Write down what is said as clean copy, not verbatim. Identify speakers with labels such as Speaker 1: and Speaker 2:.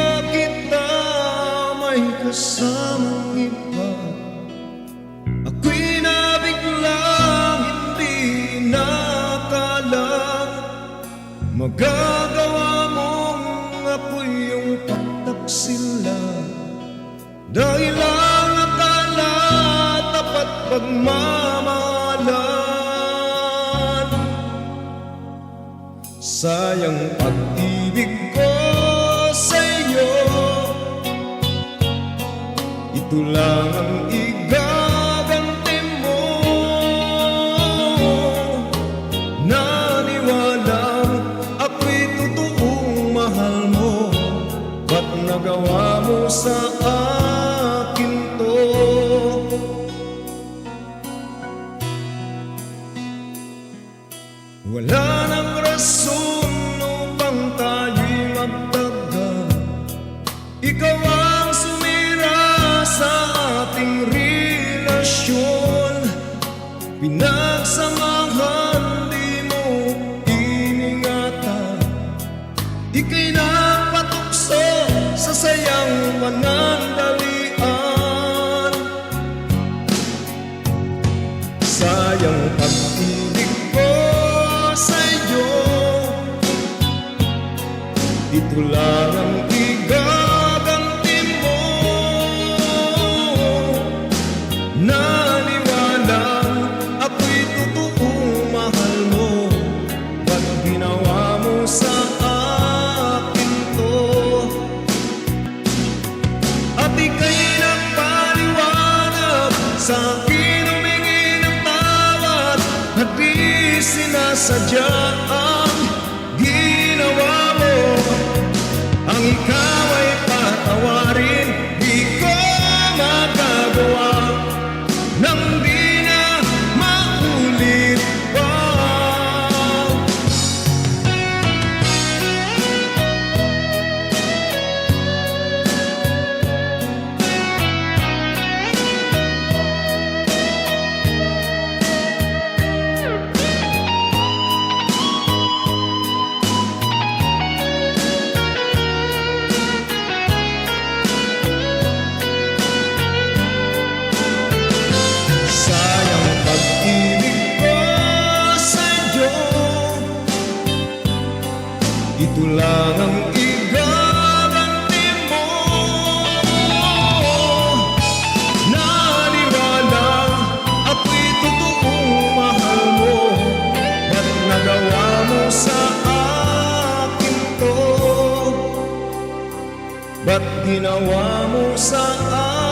Speaker 1: ba kita may kasamang iba? Ako'y nabiglang hindi nakala magagawa mong ako'y iyong pagtaksila. Dahil ang akala tapat pagmamahalan. Sayang pag-ibig ko sa'yo, ito lang ang igaganti mo. Naniwalang ako'y totoong mahal mo, ba't nagawa mo sa akin to? Wala nang rason upang tayo'y magtagal. Ikaw ang sumira sa ating relasyon. Pinagsamahan, di mo iningatan. Ika'y napatukso sa sayang panandalian. Sayang pag-ibig ko sa'yo, ito lang ang igaganti mo. Naniwalang ako'y totoong mahal mo, ba't ginawa mo sa akin to? At ika'y nagpaliwanag sa akin, humingi ng tawad na di sinasadya ang ginawa mo. Ang ikaw ay patawarin, di ko magagawa nang di na maulit pa. Ito lang ang igaganti mo. Naniwalang ako'y totoong mahal mo, ba't nagawa mo sa akin to? Ba't ginawa mo sa akin?